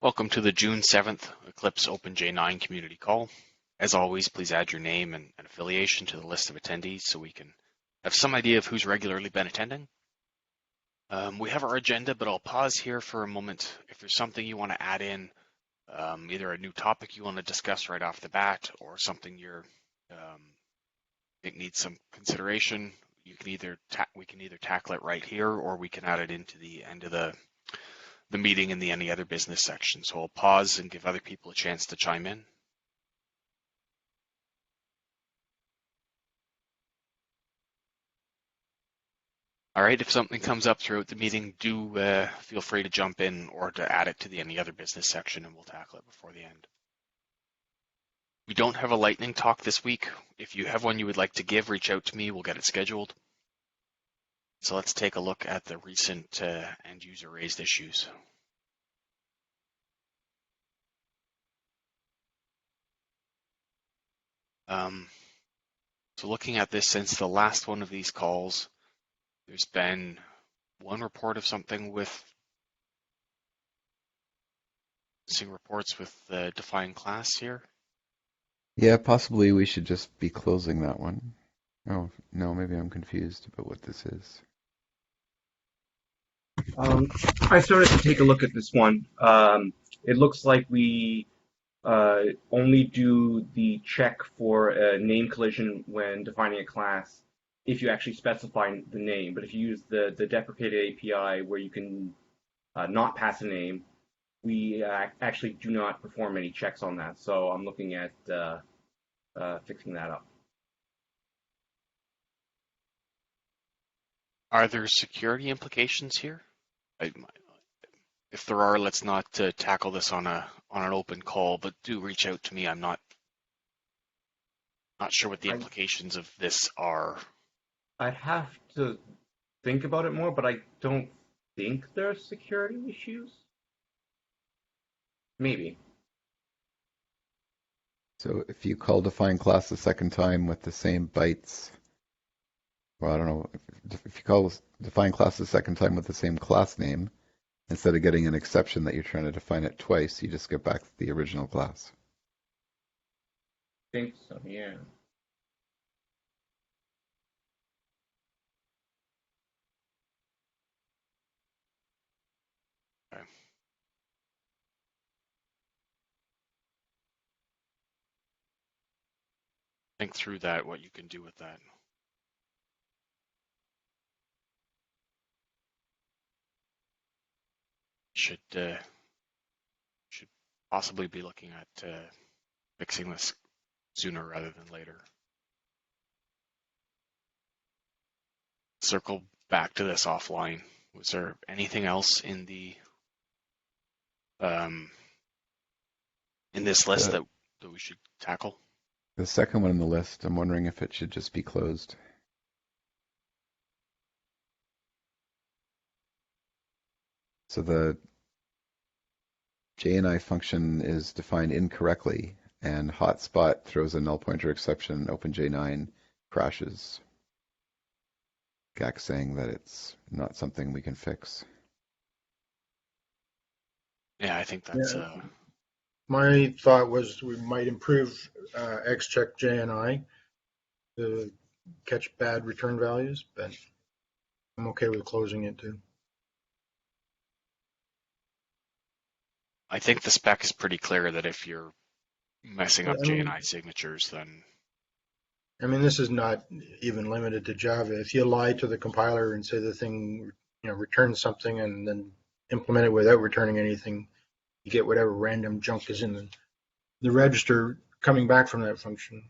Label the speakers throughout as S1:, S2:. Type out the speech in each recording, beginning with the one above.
S1: Welcome to the June 7th Eclipse OpenJ9 community call. As always, please add your name and affiliation to the list of attendees so we can have some idea of who's regularly been attending. We have our agenda, but I'll pause here for a moment. If there's something you want to add in, either a new topic you want to discuss right off the bat or something it needs some consideration, we can either tackle it right here or we can add it into the end of the meeting in the any other business section. So I'll pause and give other people a chance to chime in. All right, if something comes up throughout the meeting, do feel free to jump in or to add it to the any other business section and we'll tackle it before the end. We don't have a lightning talk this week. If you have one you would like to give, reach out to me, we'll get it scheduled. So let's take a look at the recent end user raised issues. So looking at this since the last one of these calls, there's been one report of something with missing reports with the defined class here.
S2: Yeah, possibly we should just be closing that one. Oh, no, maybe I'm confused about what this is.
S3: I started to take a look at this one. It looks like we only do the check for a name collision when defining a class if you actually specify the name. But if you use the deprecated API where you can not pass a name, we actually do not perform any checks on that. So I'm looking at fixing that up.
S1: Are there security implications here? If there are, let's not tackle this on an open call, but do reach out to me. I'm not sure what the implications of this are.
S3: I'd have to think about it more, but I don't think there are security issues. Maybe.
S2: So if you call define class the second time with the same bytes, well, I don't know, if you call define class the second time with the same class name, instead of getting an exception that you're trying to define it twice, you just get back to the original class.
S3: I think so, yeah.
S1: Okay. Think through that, what you can do with that. Should possibly be looking at fixing this sooner rather than later. Circle back to this offline. Was there anything else in the in this list that we should tackle?
S2: The second one on the list, I'm wondering if it should just be closed. So the JNI function is defined incorrectly, and hotspot throws a null pointer exception, OpenJ9 crashes. GAC saying that it's not something we can fix.
S1: Yeah, I think that's.
S4: My thought was we might improve xcheck JNI to catch bad return values, but I'm okay with closing it too.
S1: I think the spec is pretty clear that if you're messing up JNI signatures, then.
S4: I mean, this is not even limited to Java. If you lie to the compiler and say the thing, returns something and then implement it without returning anything, you get whatever random junk is in the register coming back from that function.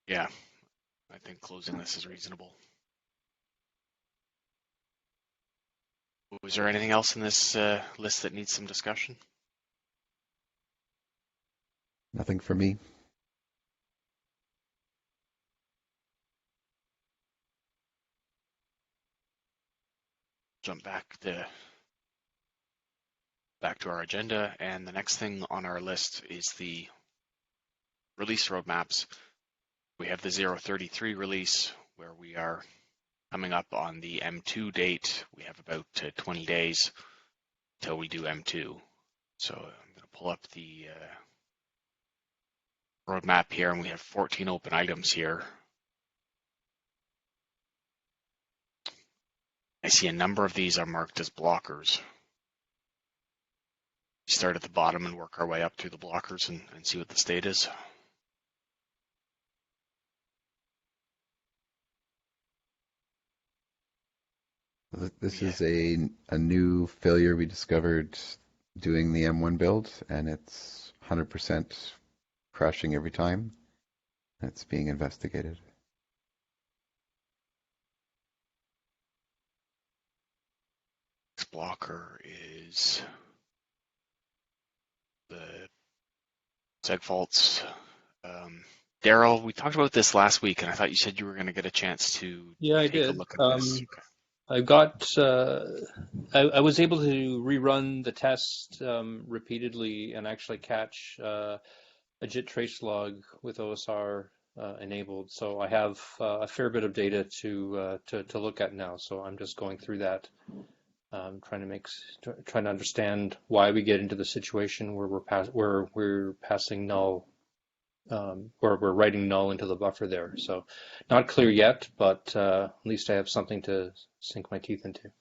S1: Yeah, I think closing this is reasonable. Was there anything else in this list that needs some discussion?
S2: Nothing for me.
S1: Jump back to our agenda, and the next thing on our list is the release roadmaps. We have the 033 release where we are coming up on the M2 date. We have about 20 days. until we do M2. So I'm going to pull up the roadmap here, and we have 14 open items here. I see a number of these are marked as blockers. We start at the bottom and work our way up through the blockers and see what the state is.
S2: This is a new failure we discovered doing the M1 build, and it's 100% crashing every time. It's being investigated.
S1: This blocker is the seg faults. Daryl, we talked about this last week, and I thought you said you were going to get a chance to
S5: Yeah, I
S1: take a
S5: did.
S1: look at this.
S5: I got. I was able to rerun the test repeatedly and actually catch a JIT trace log with OSR enabled. So I have a fair bit of data to look at now. So I'm just going through that, trying to understand why we get into the situation where we're passing null. Where we're writing null into the buffer there. So not clear yet, but at least I have something to sink my teeth into.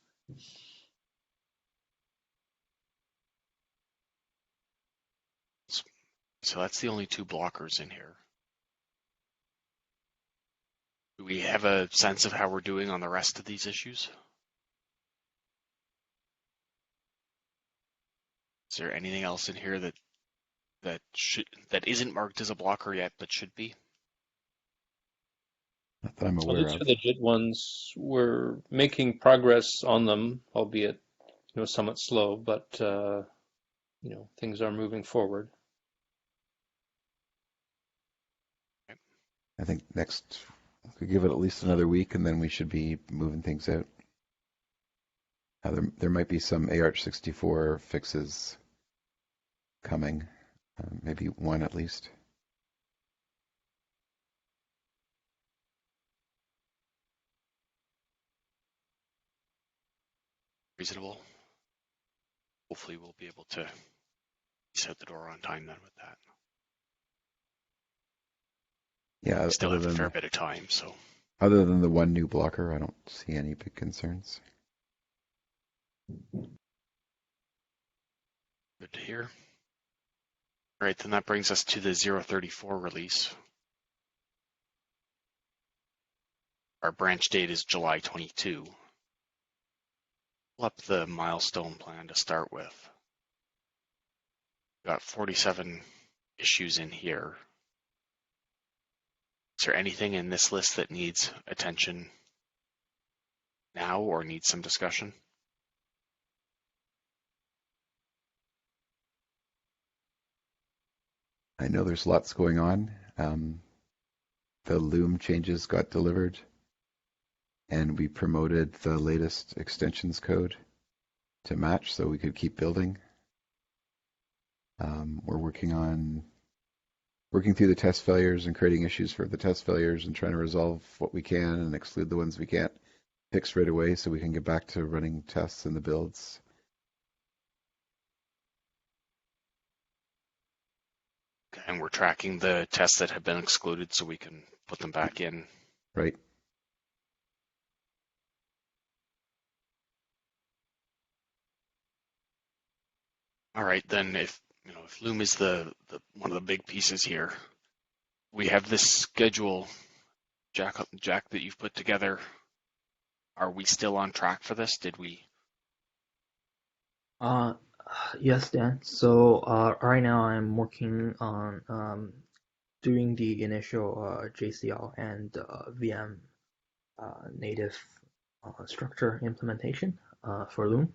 S1: So that's the only two blockers in here. Do we have a sense of how we're doing on the rest of these issues? Is there anything else in here that isn't marked as a blocker yet but should be?
S2: Not that I'm
S5: Well,
S2: aware
S5: these
S2: of.
S5: are the JIT ones. We're making progress on them, albeit somewhat slow, but things are moving forward.
S2: I think next we could give it at least another week, and then we should be moving things out. There might be some AArch64 fixes coming, maybe one at least.
S1: Reasonable. Hopefully we'll be able to set the door on time then with that.
S2: Yeah,
S1: We still have a fair bit of time, so.
S2: Other than the one new blocker, I don't see any big concerns.
S1: Good to hear. All right, then that brings us to the 034 release. Our branch date is July 22. Pull up the milestone plan to start with. We've got 47 issues in here. Is there anything in this list that needs attention now or needs some discussion?
S2: I know there's lots going on. The Loom changes got delivered, and we promoted the latest extensions code to match so we could keep building. We're working through the test failures and creating issues for the test failures and trying to resolve what we can and exclude the ones we can't fix right away so we can get back to running tests in the builds.
S1: Okay, and we're tracking the tests that have been excluded so we can put them back in.
S2: Right.
S1: All right, then if Loom is the one of the big pieces here, we have this schedule, Jack, that you've put together. Are we still on track for this? Did we?
S6: Yes, Dan. So right now I'm working on doing the initial JCL and VM native structure implementation for Loom.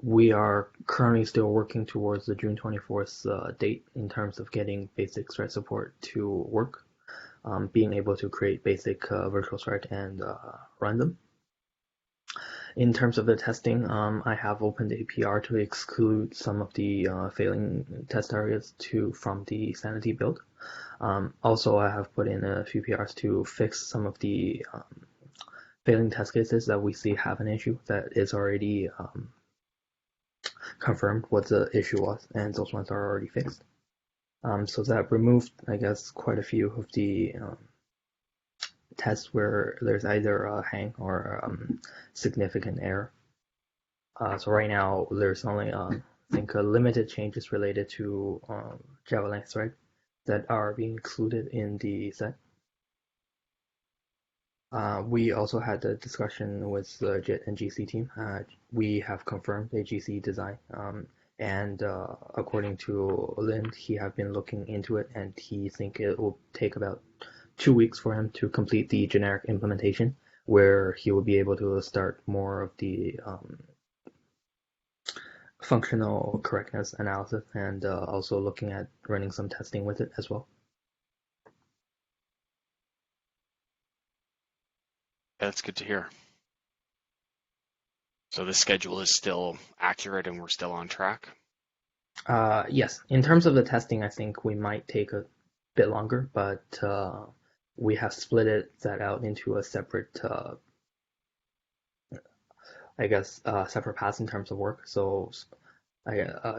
S6: We are currently still working towards the June 24th date in terms of getting basic thread support to work, being able to create basic virtual thread and run them. In terms of the testing, I have opened a PR to exclude some of the failing test areas from the Sanity build. Also, I have put in a few PRs to fix some of the failing test cases that we see have an issue that is already confirmed what the issue was, and those ones are already fixed. So that removed, I guess, quite a few of the tests where there's either a hang or significant error. So right now there's only I think limited changes related to Java length thread that are being included in the set. We also had a discussion with the JIT and GC team. We have confirmed a GC design, and according to Lynn, he have been looking into it, and he think it will take about 2 weeks for him to complete the generic implementation, where he will be able to start more of the functional correctness analysis, and also looking at running some testing with it as well.
S1: That's good to hear. So the schedule is still accurate and we're still on track?
S6: Yes, in terms of the testing, I think we might take a bit longer, but we have split that out into a separate, I guess, separate paths in terms of work. So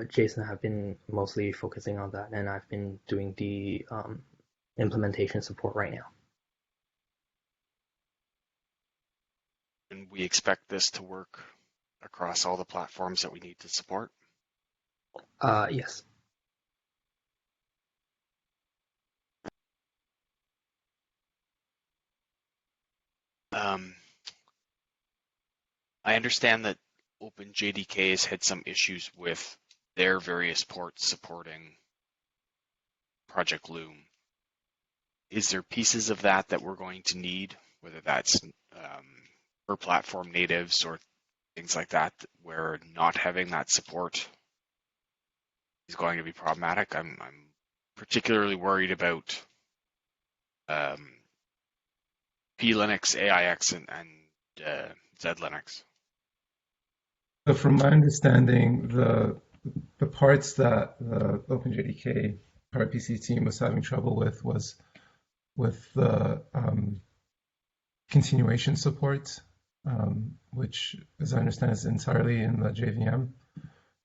S6: Jason have been mostly focusing on that, and I've been doing the implementation support right now.
S1: And we expect this to work across all the platforms that we need to support?
S6: Yes.
S1: I understand that OpenJDK has had some issues with their various ports supporting Project Loom. Is there pieces of that that we're going to need, whether that's for platform natives or things like that, where not having that support is going to be problematic? I'm particularly worried about P-Linux, AIX, and Z-Linux.
S7: So from my understanding, the parts that the OpenJDK PowerPC team was having trouble with was with the continuation support, which, as I understand, is entirely in the JVM.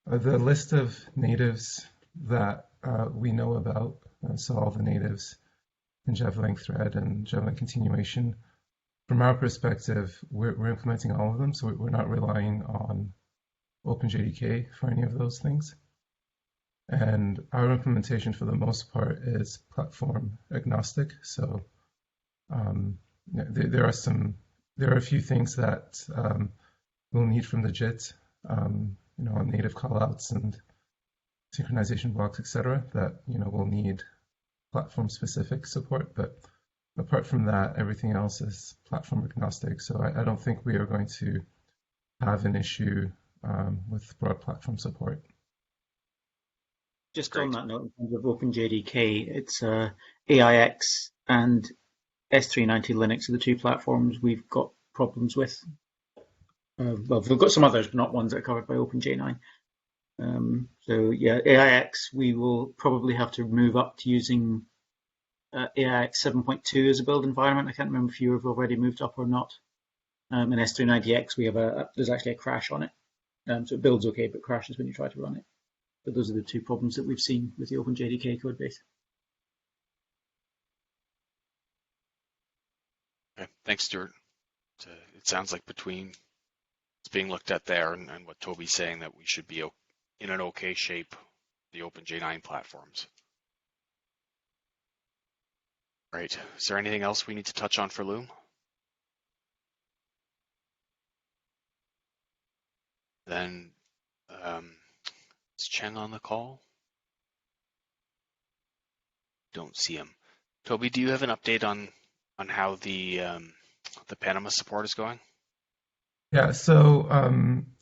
S7: The list of natives that we know about, so all the natives in Javelin thread and Javelin continuation, from our perspective, we're implementing all of them, so we're not relying on OpenJDK for any of those things. And our implementation, for the most part, is platform agnostic. So there are a few things that we'll need from the JIT, on native callouts and synchronization blocks, etc. That we'll need platform-specific support. But apart from that, everything else is platform agnostic. So I don't think we are going to have an issue with broad platform support.
S8: Just on that note, in terms of OpenJDK, it's AIX and S390 Linux are the two platforms we've got problems with. Well, we've got some others, but not ones that are covered by OpenJ9. So yeah, AIX, we will probably have to move up to using AIX 7.2 as a build environment. I can't remember if you have already moved up or not. And S390X, there's actually a crash on it. So it builds okay, but crashes when you try to run it. But those are the two problems that we've seen with the OpenJDK code base.
S1: Okay, thanks, Stuart. It sounds like between it's being looked at there and what Toby's saying, that we should be in an okay shape, the OpenJ9 platforms. Right. Is there anything else we need to touch on for Loom? Then is Chen on the call? Don't see him. Toby, do you have an update on how the Panama support is going?
S7: Yeah, so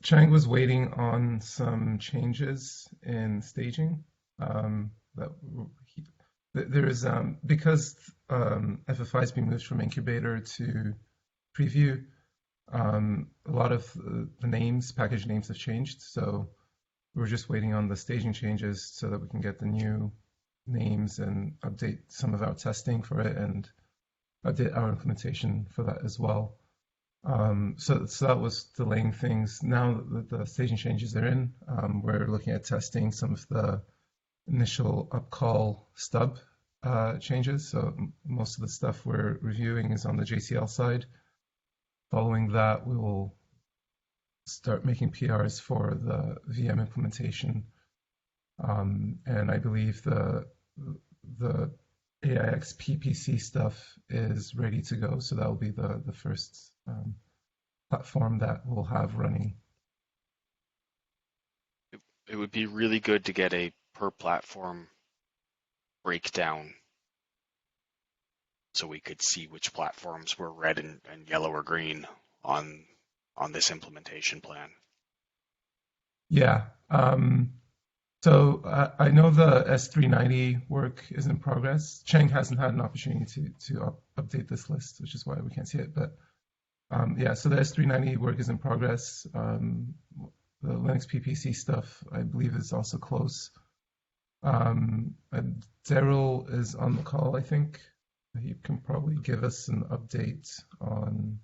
S7: Chang was waiting on some changes in staging. Because FFI is being moved from incubator to preview, a lot of the names, package names have changed. So we're just waiting on the staging changes so that we can get the new names and update some of our testing for it and update our implementation for that as well. So that was delaying things. Now that the staging changes are in, we're looking at testing some of the initial UpCall stub changes. So most of the stuff we're reviewing is on the JCL side. Following that, we will start making PRs for the VM implementation. And I believe the AIX PPC stuff is ready to go. So that will be the first platform that we'll have running.
S1: It would be really good to get a per platform breakdown so we could see which platforms were red and yellow or green on this implementation plan.
S7: Yeah. So I know the S390 work is in progress. Cheng hasn't had an opportunity to update this list, which is why we can't see it. But yeah, so the S390 work is in progress. The Linux PPC stuff, I believe, is also close. Daryl is on the call, I think. He can probably give us an update on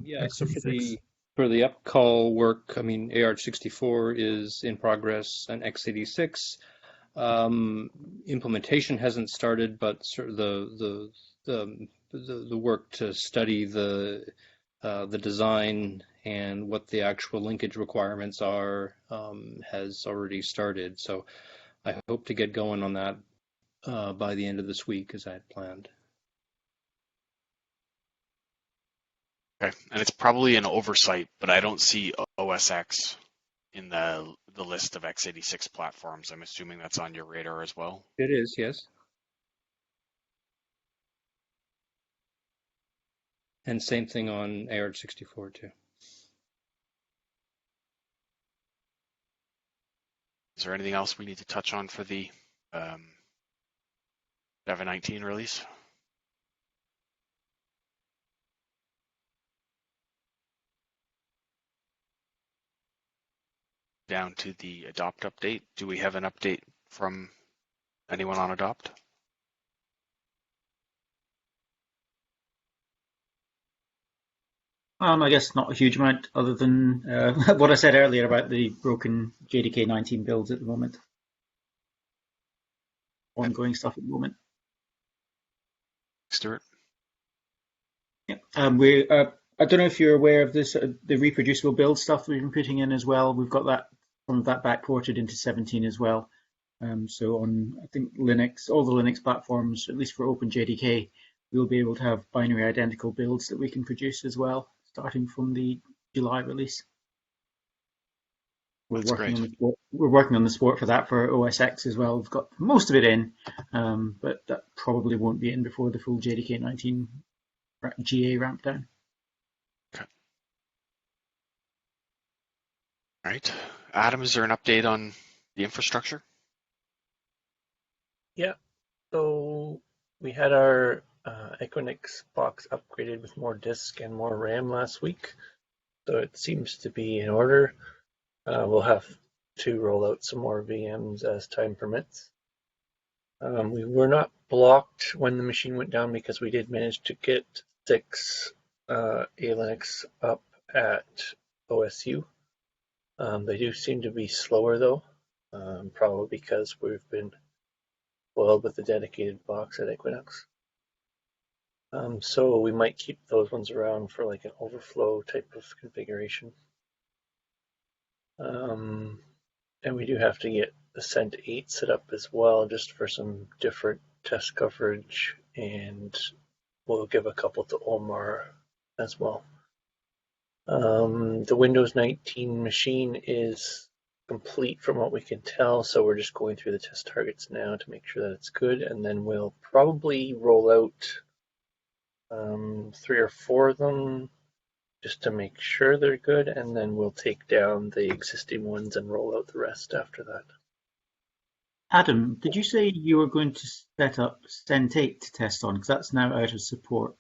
S5: Yeah, so
S7: x86.
S5: for the UpCall work, I mean, AR64 is in progress and x86. Implementation hasn't started, but sort of the work to study the design and what the actual linkage requirements are has already started. So I hope to get going on that by the end of this week, as I had planned.
S1: Okay, and it's probably an oversight, but I don't see OS X in the list of x86 platforms. I'm assuming that's on your radar as well.
S5: It is, yes. And same thing on AR64 too.
S1: Is there anything else we need to touch on for the Java 19 release? Down to the adopt update. Do we have an update from anyone on adopt?
S8: I guess not a huge amount other than what I said earlier about the broken JDK 19 builds at the moment. Ongoing stuff at the moment.
S1: Stuart?
S8: Yeah. I don't know if you're aware of this, the reproducible build stuff we've been putting in as well. We've got that some of that backported into 17 as well. So on, I think Linux, all the Linux platforms, at least for OpenJDK, we'll be able to have binary identical builds that we can produce as well, starting from the July release. We're working on the support for that for OS X as well. We've got most of it in, but that probably won't be in before the full JDK 19 GA ramp down.
S1: Okay. All right. Adam, is there an update on the infrastructure?
S9: Yeah. So we had our Equinix box upgraded with more disk and more RAM last week. So it seems to be in order. We'll have to roll out some more VMs as time permits. We were not blocked when the machine went down because we did manage to get 6 ALinux up at OSU. They do seem to be slower though, probably because we've been spoiled with the dedicated box at Equinix. So we might keep those ones around for like an overflow type of configuration. And we do have to get the Cent 8 set up as well, just for some different test coverage, and we'll give a couple to Omar as well. The Windows 19 machine is complete from what we can tell, so we're just going through the test targets now to make sure that it's good, and then we'll probably roll out 3 or 4 of them just to make sure they're good, and then we'll take down the existing ones and roll out the rest after that.
S8: Adam, did you say you were going to set up Cent 8 to test on? Because that's now out of support.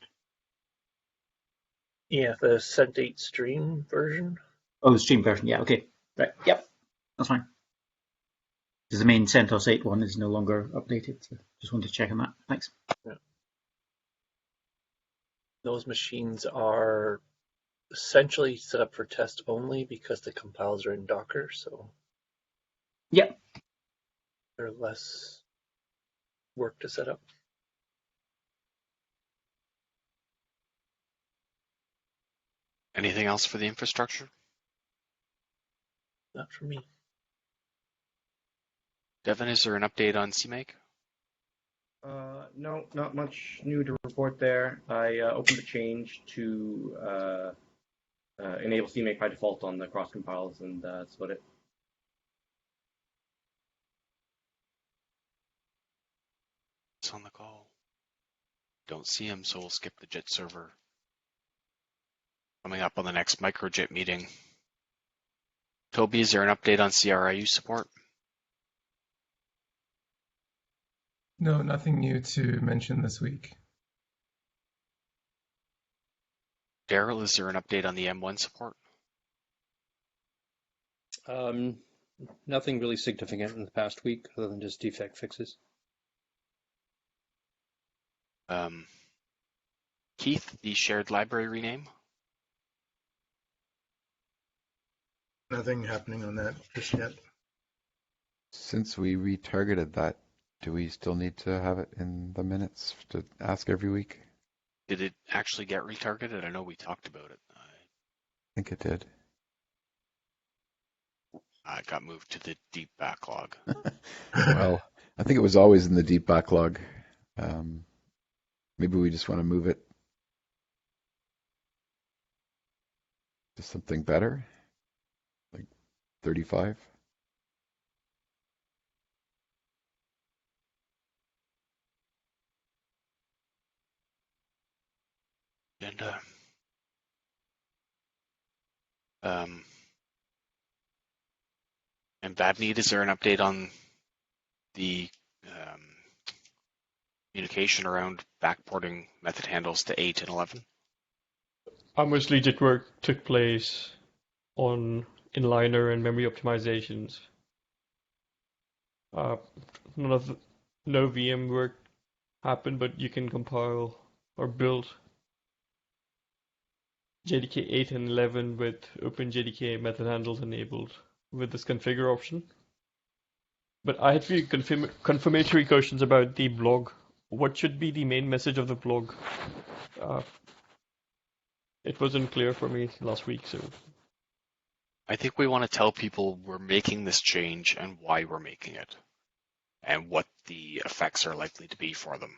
S9: Yeah, the Cent 8 stream version.
S8: Oh, the stream version. Yeah, okay. Right. Yep. That's fine. Because the main CentOS 8 one is no longer updated. So just wanted to check on that. Thanks.
S9: Yeah. those machines are essentially set up for test only because the compilers are in Docker, so
S8: Yeah.
S9: they're less work to set up.
S1: Anything else for the infrastructure?
S9: Not for me.
S1: Devin, is there an update on CMake?
S3: No, not much new to report there. I opened the change to enable CMake by default on the cross compiles, and that's about it.
S1: It's on the call. Don't see him, so we'll skip the JIT server. Coming up on the next microJIT meeting. Toby, is there an update on CRIU support?
S7: No, nothing new to mention this week.
S1: Daryl, is there an update on the M1 support?
S5: Nothing really significant in the past week other than just defect fixes.
S1: Keith, the shared library rename?
S4: Nothing happening on that just yet.
S2: Since we retargeted that, do we still need to have it in the minutes to ask every week?
S1: Did it actually get retargeted? I know we talked about it.
S2: I think it did.
S1: It got moved to the deep backlog.
S2: Well, I think it was always in the deep backlog. Maybe we just want to move it to something better, like 35.
S1: And and Badneed, is there an update on the communication around backporting method handles to 8 and 11?
S10: How much legit work took place on inliner and memory optimizations? No VM work happened, but you can compile or build JDK 8 and 11 with OpenJDK method handles enabled with this configure option. But I had a few confirmatory questions about the blog. What should be the main message of the blog? It wasn't clear for me last week, so.
S1: I think we want to tell people we're making this change and why we're making it, and what the effects are likely to be for them.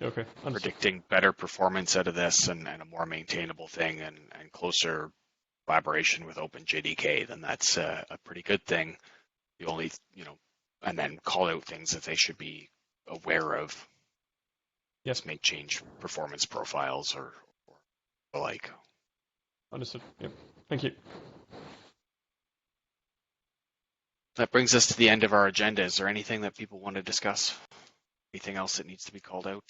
S10: Okay.
S1: Predicting better performance out of this and a more maintainable thing and closer collaboration with OpenJDK, then that's a pretty good thing. The only, and then call out things that they should be aware of.
S10: Yes.
S1: May change performance profiles or the like.
S10: Understood. Yep. Thank you.
S1: That brings us to the end of our agenda. Is there anything that people want to discuss? Anything else that needs to be called out?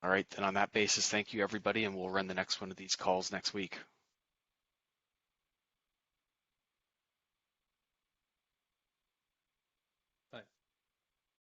S1: All right, then on that basis, thank you everybody, and we'll run the next one of these calls next week.